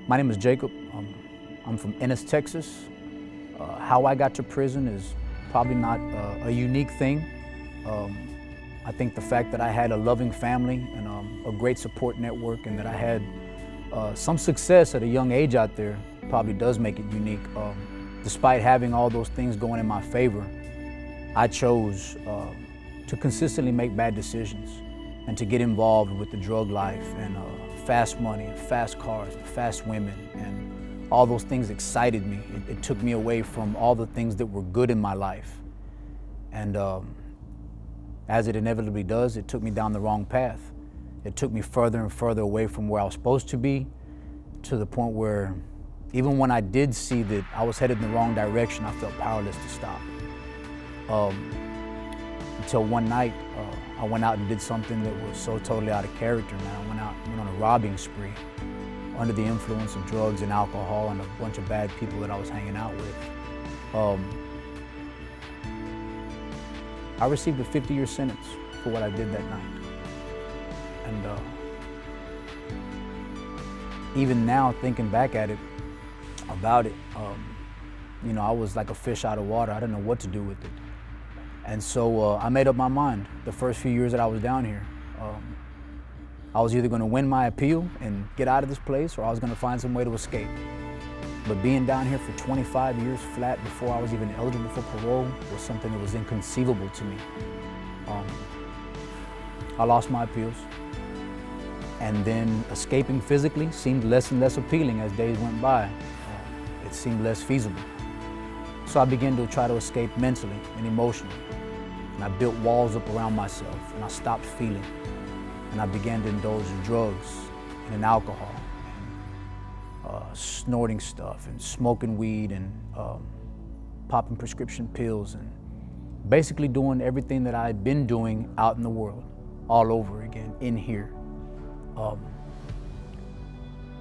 My name is Jacob. I'm from Ennis, Texas. How I got to prison is probably not a unique thing. I think the fact that I had a loving family and a great support network, and that I had some success at a young age out there probably does make it unique. Despite having all those things going in my favor, I chose to consistently make bad decisions and to get involved with the drug life and fast money and fast cars and fast women, and all those things excited me. It took me away from all the things that were good in my life. And as it inevitably does, it took me down the wrong path. It took me further and further away from where I was supposed to be, to the point where even when I did see that I was headed in the wrong direction, I felt powerless to stop. Until one night, I went out and did something that was so totally out of character, man. I went on a robbing spree under the influence of drugs and alcohol and a bunch of bad people that I was hanging out with. I received a 50-year sentence for what I did that night. And even now, thinking back at it, about it, you know, I was like a fish out of water. I didn't know what to do with it. And so I made up my mind the first few years that I was down here. I was either gonna win my appeal and get out of this place, or I was gonna find some way to escape. But being down here for 25 years flat before I was even eligible for parole was something that was inconceivable to me. I lost my appeals. And then escaping physically seemed less and less appealing as days went by. It seemed less feasible. So I began to try to escape mentally and emotionally. And I built walls up around myself, and I stopped feeling. And I began to indulge in drugs and in alcohol, and snorting stuff, and smoking weed, and popping prescription pills, and basically doing everything that I had been doing out in the world, all over again, in here.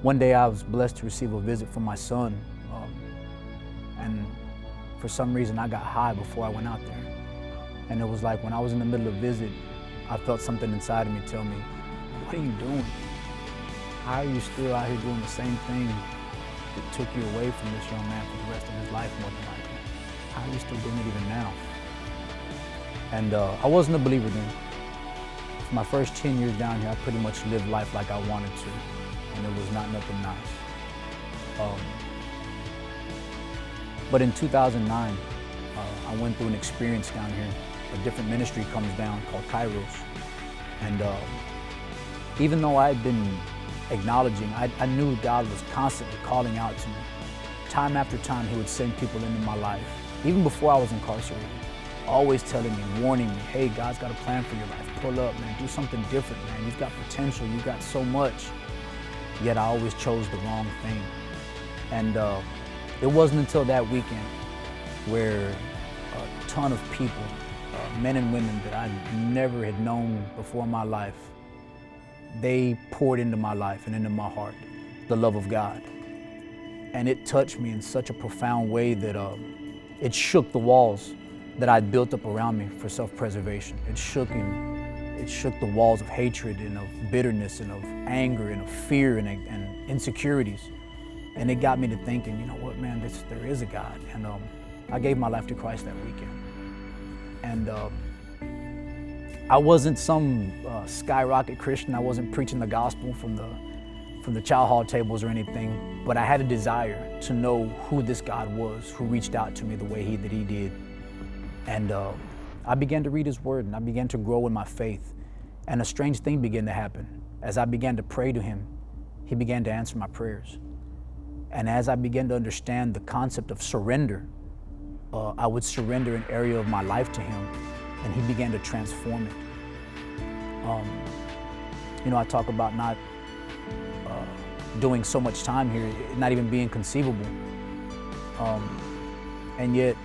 One day I was blessed to receive a visit from my son, and for some reason I got high before I went out there. And it was like when I was in the middle of the visit, I felt something inside of me tell me, what are you doing? How are you still out here doing the same thing that took you away from this young man for the rest of his life, more than likely? How are you still doing it even now? And I wasn't a believer then. For my first 10 years down here, I pretty much lived life like I wanted to, and it was not nothing nice. But in 2009, I went through an experience down here. A different ministry comes down called Kairos. And even though I had been acknowledging, I knew God was constantly calling out to me. Time after time, He would send people into my life, even before I was incarcerated, always telling me, warning me, hey, God's got a plan for your life. Pull up, man, do something different, man. You've got potential, you've got so much. Yet I always chose the wrong thing. And it wasn't until that weekend where a ton of people, men and women that I never had known before in my life, they poured into my life and into my heart the love of God. And it touched me in such a profound way that it shook the walls that I'd built up around me for self-preservation. It shook the walls of hatred and of bitterness and of anger and of fear and insecurities. And it got me to thinking, you know what, man, there is a God. And I gave my life to Christ that weekend. And I wasn't some skyrocket Christian. I wasn't preaching the gospel from the chow hall tables or anything, but I had a desire to know who this God was, who reached out to me the way that He did. And I began to read His Word, and I began to grow in my faith. And a strange thing began to happen. As I began to pray to Him, He began to answer my prayers. And as I began to understand the concept of surrender, I would surrender an area of my life to Him, and He began to transform it. You know, I talk about not doing so much time here, not even being conceivable. And yet,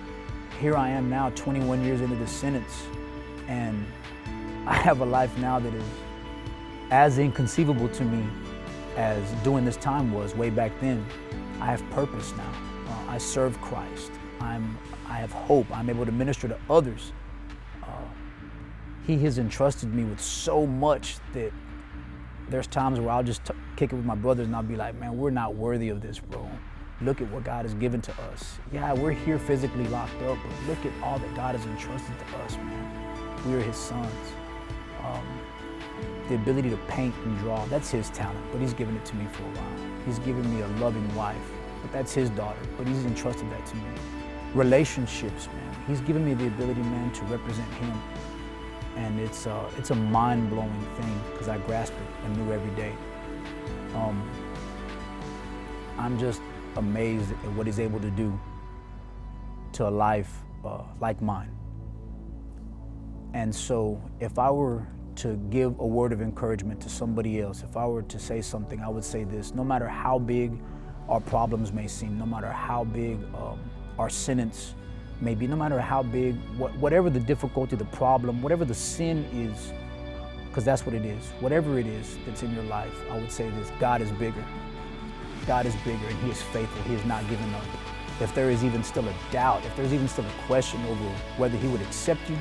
here I am now, 21 years into this sentence, and I have a life now that is as inconceivable to me as doing this time was way back then. I have purpose now. I serve Christ. I have hope. I'm able to minister to others. He has entrusted me with so much that There's times where I'll just kick it with my brothers and I'll be like, man, we're not worthy of this, bro. Look at what God has given to us. Yeah, we're here physically locked up, but look at all that God has entrusted to us, man. We are his sons. The ability to paint and draw, that's his talent, but he's given it to me for a while. He's given me a loving wife, but that's his daughter, but he's entrusted that to me. Relationships, man. He's given me the ability, man, to represent him. And it's a mind-blowing thing because I grasp it anew every day. I'm just amazed at what he's able to do to a life like mine. And so if I were to give a word of encouragement to somebody else, if I were to say something, I would say this: no matter how big our problems may seem, no matter how big our sentence may be, no matter how big, whatever the difficulty, the problem, whatever the sin is, because that's what it is, whatever it is that's in your life, I would say this: God is bigger. God is bigger and he is faithful. He has not given up. If there is even still a doubt, if there's even still a question over whether he would accept you,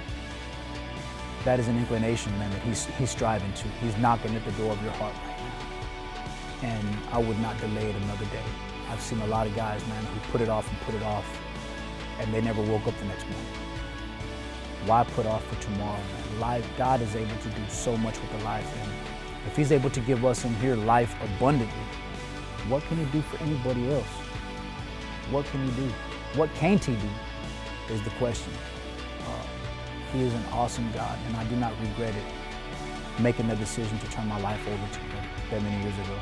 that is an inclination, man, that he's striving to. He's knocking at the door of your heart right now. And I would not delay it another day. I've seen a lot of guys, man, who put it off, and they never woke up the next morning. Why put off for tomorrow, man? God is able to do so much with the life, and if he's able to give us in here life abundantly, what can he do for anybody else? What can he do? What can't he do is the question. He is an awesome God, and I do not regret it, making the decision to turn my life over to him that many years ago.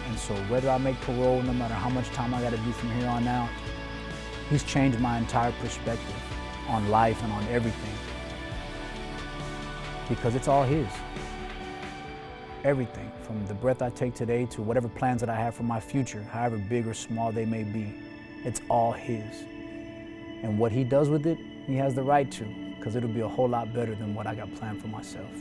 And so whether I make parole, no matter how much time I got to do from here on out, he's changed my entire perspective on life and on everything, because it's all his. Everything, from the breath I take today to whatever plans that I have for my future, however big or small they may be, it's all his. And what he does with it, he has the right to, because it'll be a whole lot better than what I got planned for myself.